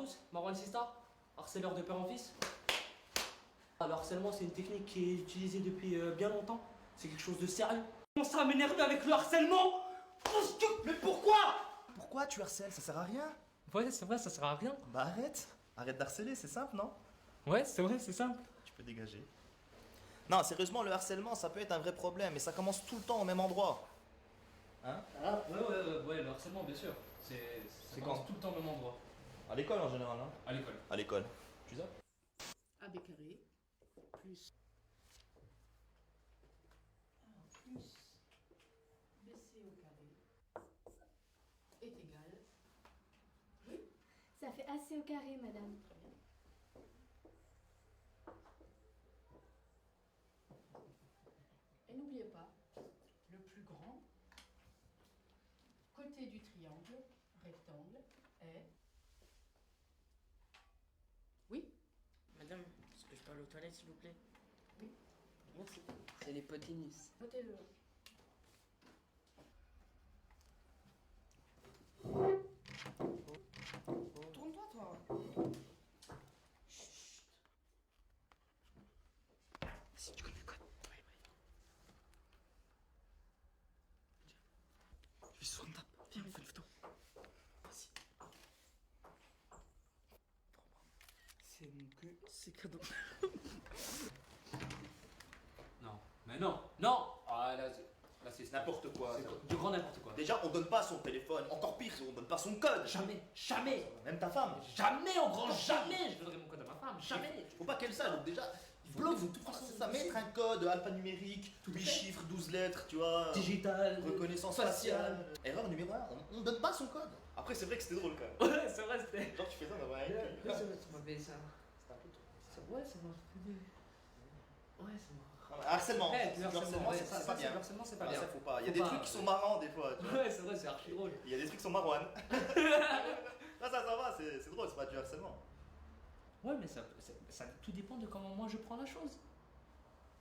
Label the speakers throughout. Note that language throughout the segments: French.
Speaker 1: tous, Marwan Sista, harceleur de père en fils. Le harcèlement, c'est une technique qui est utilisée depuis bien longtemps. C'est quelque chose de sérieux. On commence à m'énerver avec le harcèlement. Mais pourquoi?
Speaker 2: Pourquoi tu harcèles? Ça sert à rien.
Speaker 1: Ouais, c'est vrai, ça sert à rien.
Speaker 2: Bah arrête. Arrête d'harceler, c'est simple, non?
Speaker 1: Ouais, c'est vrai, c'est simple.
Speaker 2: Tu peux dégager. Non, sérieusement, le harcèlement, ça peut être un vrai problème et ça commence tout le temps au même endroit. Hein?
Speaker 1: Ah, ouais, le harcèlement, bien sûr. Ça commence tout le temps au même endroit.
Speaker 2: À l'école en général, hein?
Speaker 1: À l'école.
Speaker 2: À l'école. Tu sais?
Speaker 3: AB carré plus plus BC au carré est égal. Oui,
Speaker 4: Ça fait AC au carré, madame.
Speaker 3: très bien. Et n'oubliez pas, le plus grand côté du triangle rectangle est... Oui,
Speaker 5: Madame, est-ce que je peux aller aux toilettes, s'il vous plaît?
Speaker 3: oui,
Speaker 5: Merci. C'est l'hypoténuse.
Speaker 3: notez-le.
Speaker 5: Tourne-toi, toi. Si tu connais le code. Ouais. Tiens. Je vais sur une table. Viens, on fait une photo. Vas-y. C'est mon cul, c'est cadeau.
Speaker 1: Non, mais non. Ah, là, c'est
Speaker 2: N'importe quoi.
Speaker 1: du grand n'importe quoi.
Speaker 2: Déjà, on donne pas son téléphone. Encore pire, on donne pas son code.
Speaker 1: Jamais.
Speaker 2: Même ta femme.
Speaker 1: Jamais, en grand, jamais. Je donnerai mon code à ma femme, jamais.
Speaker 2: Faut pas qu'elle sache, donc déjà, il faut tout faire. C'est ça, mettre un code alphanumérique, 8 chiffres, 12 lettres, tu vois.
Speaker 1: Digital.
Speaker 2: Reconnaissance faciale. Erreur numéro 1, on donne pas son code. Après, c'est vrai que c'était drôle quand même.
Speaker 1: Ouais, c'est vrai, c'était.
Speaker 2: Genre, tu fais ça, bah ouais.
Speaker 5: Tu m'as fait ça.
Speaker 2: C'était un peu trop.
Speaker 5: Ouais, ça m'a fait. Ouais, ça m'a.
Speaker 2: Non, mais harcèlement.
Speaker 1: Le harcèlement, ouais,
Speaker 2: c'est pas bien.
Speaker 1: Le harcèlement, c'est pas
Speaker 2: Ah,
Speaker 1: bien.
Speaker 2: ça faut pas. Il y a
Speaker 1: Faut
Speaker 2: des
Speaker 1: pas,
Speaker 2: trucs qui sont marrants des fois, tu vois.
Speaker 1: Ouais, c'est vrai, c'est archi drôle.
Speaker 2: Il y a des trucs qui sont marrants. Là, ça va, c'est drôle, c'est pas du harcèlement.
Speaker 1: Ouais, mais ça, tout dépend de comment moi je prends la chose.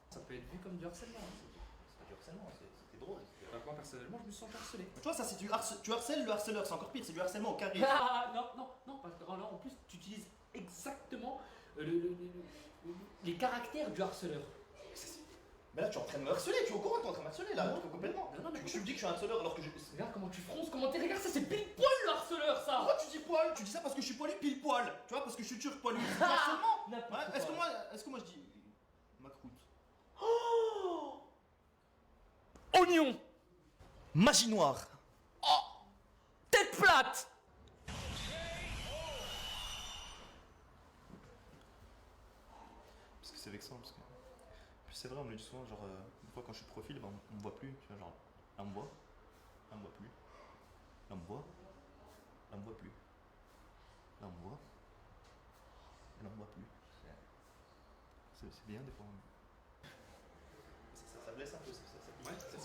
Speaker 1: Ça peut être vu comme du harcèlement.
Speaker 2: C'est pas du harcèlement, c'était drôle.
Speaker 1: Moi, personnellement, je me sens harcelé.
Speaker 2: Tu vois, ça, c'est tu harcèles le harceleur, c'est encore pire, c'est du harcèlement au carré.
Speaker 1: Ah, non, parce que là, en plus, tu utilises exactement les caractères du harceleur.
Speaker 2: Mais là, tu es en train de me harceler, tu es au courant que tu es en train de me harceler là,
Speaker 1: Non.
Speaker 2: complètement.
Speaker 1: Non, mais
Speaker 2: Tu me dis que je suis un harceleur alors que je.
Speaker 1: regarde comment tu fronces, comment tu regardes, ça c'est pile poil le harceleur, ça.
Speaker 2: Pourquoi tu dis poil? Tu dis ça parce que je suis poilu pile poil. Tu vois, parce que je suis turc poilu. C'est du harcèlement.
Speaker 1: N'importe
Speaker 2: Ouais, est-ce
Speaker 1: quoi.
Speaker 2: que moi je dis. Macroute.
Speaker 1: Oignon,
Speaker 2: Magie noire.
Speaker 1: tête plate.
Speaker 2: Parce que c'est vexant, parce que. Puis c'est vrai, on me le dit souvent, genre, une fois quand je suis de profil, ben, on me voit plus, tu vois, genre, là on me voit, là on me voit plus, là on me voit, là on me voit plus, là on me voit, et là on me voit plus. C'est bien des fois. Ça blesse un peu, ça.
Speaker 1: Ouais,
Speaker 2: ça. En tout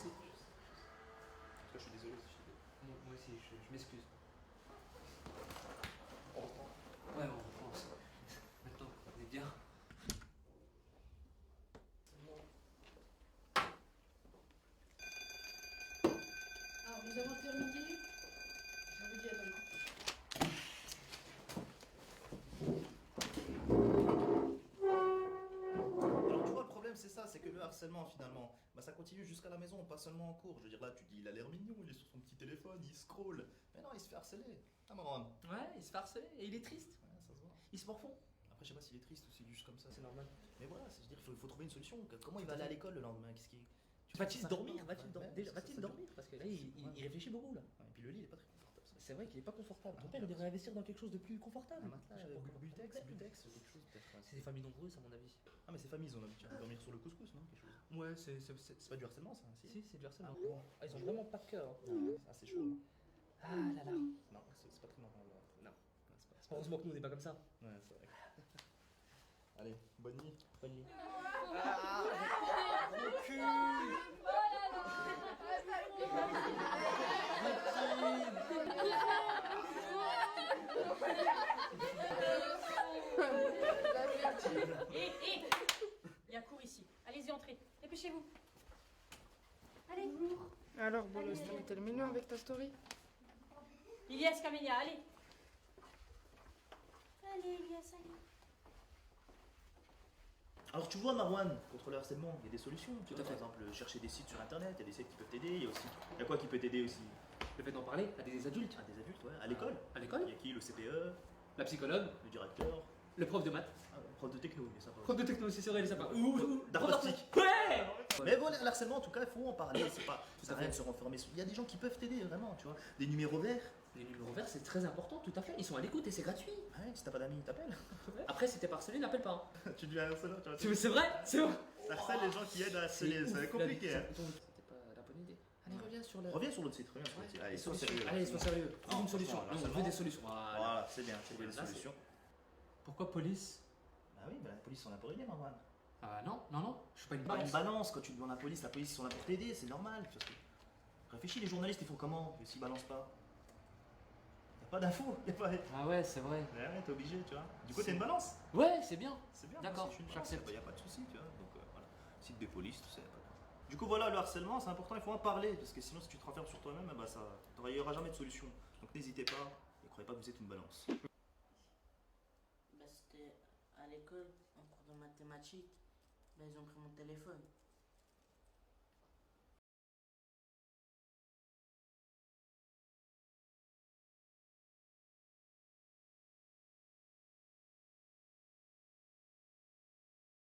Speaker 2: cas, je suis désolé si je suis
Speaker 1: Moi aussi, je m'excuse.
Speaker 2: On reprend.
Speaker 1: Ouais, on reprend ça. Maintenant, on est bien.
Speaker 3: Alors, nous avons terminé. Je vous dis à demain.
Speaker 2: Alors tu vois, le problème c'est ça, c'est que le harcèlement finalement, bah, ça continue jusqu'à la maison, pas seulement en cours. Je veux dire là, tu dis il a l'air mignon, il est sur son petit téléphone, il scrolle. Mais non, il se fait harceler. Ah Marwan.
Speaker 1: Ouais, il se fait harceler et il est triste.
Speaker 2: Ouais, ça se voit.
Speaker 1: Il se morfond.
Speaker 2: Après, je sais pas s'il est triste ou s'il est juste comme ça.
Speaker 1: C'est normal.
Speaker 2: Mais voilà, c'est dire, il faut trouver une solution. Comment il va aller à l'école le lendemain? Qu'est-ce qui.
Speaker 1: Va-t-il dormir?
Speaker 2: Ouais,
Speaker 1: Déjà,
Speaker 2: ça,
Speaker 1: va-t il
Speaker 2: ça,
Speaker 1: dormir? Parce que là, il réfléchit beaucoup là.
Speaker 2: Ouais, et puis le lit, il est pas très confortable. Ça.
Speaker 1: C'est vrai qu'il est pas confortable. Ton
Speaker 2: Ah,
Speaker 1: père il devrait investir dans quelque chose de plus confortable.
Speaker 2: Un matelas,
Speaker 1: Je sais pas comment.
Speaker 2: butex, quelque chose peut-être. Ouais.
Speaker 1: C'est des familles nombreuses à mon avis.
Speaker 2: Ah, mais ces familles, ils ont l'habitude de dormir sur le couscous, non? Quelque chose.
Speaker 1: Ouais,
Speaker 2: C'est pas du harcèlement ça?
Speaker 1: Si, c'est du harcèlement.
Speaker 2: Ah, bon.
Speaker 1: Ah, ils ont vraiment pas de cœur.
Speaker 2: Ah, c'est chaud.
Speaker 1: Ah là là.
Speaker 2: Non, c'est pas très marrant là.
Speaker 1: Non.
Speaker 2: C'est pas.
Speaker 1: Heureusement que nous on n'est pas comme ça.
Speaker 2: Ouais, c'est vrai. Allez, bonne nuit.
Speaker 1: Bonne nuit.
Speaker 6: Hé, il y a cours ici. Allez-y, entrez. Dépêchez-vous. Allez.
Speaker 7: Alors, Bolos, t'as mis le mignon avec ta story?
Speaker 6: Ilias, Camélia, allez. Allez, Elias, allez.
Speaker 2: Alors tu vois Marwan, contre le harcèlement, il y a des solutions. Tu vois,
Speaker 1: à
Speaker 2: par
Speaker 1: fait.
Speaker 2: exemple, chercher des sites sur internet, il y a des sites qui peuvent t'aider, il y a aussi. Il y a quoi qui peut t'aider aussi?
Speaker 1: Le fait d'en parler à des adultes,
Speaker 2: Ah, des adultes, ouais. À l'école.
Speaker 1: à l'école,
Speaker 2: Il y a qui? Le CPE,
Speaker 1: la psychologue,
Speaker 2: le directeur,
Speaker 1: le prof de maths,
Speaker 2: ah, le prof de techno, il est sympa.
Speaker 1: prof de techno aussi, c'est vrai, il est sympa.
Speaker 2: D'art plastique.
Speaker 1: Ouais.
Speaker 2: Mais voilà, le harcèlement, en tout cas, il faut en parler. C'est pas, ça
Speaker 1: à
Speaker 2: sert à rien de
Speaker 1: fait.
Speaker 2: se renfermer. Il y a des gens qui peuvent t'aider, vraiment, tu vois. Des numéros verts.
Speaker 1: Les numéros verts, c'est très important, tout à fait. Ils sont à l'écoute et c'est gratuit.
Speaker 2: Ouais, si t'as pas d'amis, t'appelles.
Speaker 1: Après, si t'es pas harcelé, n'appelle pas.
Speaker 2: Tu deviens harceleur, tu vois.
Speaker 1: C'est vrai, c'est vrai.
Speaker 2: Ça harcèle les gens qui aident à harceler,
Speaker 1: ouf,
Speaker 2: c'est compliqué. Hein.
Speaker 1: C'était pas la bonne idée. Allez, reviens sur le.
Speaker 2: Reviens sur l'autre site, reviens sur l'autre site. Allez, sois sérieux. là.
Speaker 1: Allez, sois sérieux. Trouve
Speaker 2: Non,
Speaker 1: une solution.
Speaker 2: franchement,
Speaker 1: Nous, on
Speaker 2: harcèlement.
Speaker 1: veut des solutions. Voilà.
Speaker 2: Voilà, c'est bien, c'est des
Speaker 1: Là, c'est-
Speaker 2: solutions.
Speaker 1: Pourquoi police?
Speaker 2: Bah oui, bah, la police, on a pour aider, Marwan.
Speaker 1: Ah non, non, non, je suis pas une
Speaker 2: Pas une
Speaker 1: balance.
Speaker 2: balance, quand tu demandes à la police ils sont là pour t'aider, c'est normal. Parce que... Réfléchis, les journalistes, ils font comment s'ils balancent pas? Y'a pas d'infos, y'a pas.
Speaker 1: Ah ouais, c'est vrai.
Speaker 2: Ouais, t'es obligé, tu vois. Du coup, t'es une balance.
Speaker 1: Ouais, c'est bien.
Speaker 2: C'est bien,
Speaker 1: D'accord,
Speaker 2: moi aussi, je suis une
Speaker 1: j'accepte.
Speaker 2: balance, y a pas de souci, tu vois. Donc voilà. Site des polices, tout ça, y a pas de... Du coup, voilà, le harcèlement, c'est important, il faut en parler. Parce que sinon, si tu te renfermes sur toi-même, bah, ça... il n'y aura jamais de solution. Donc n'hésitez pas et croyez pas que vous êtes une balance.
Speaker 8: Bah, c'était à l'école, en cours de mathématiques. Bah, ils ont pris mon téléphone.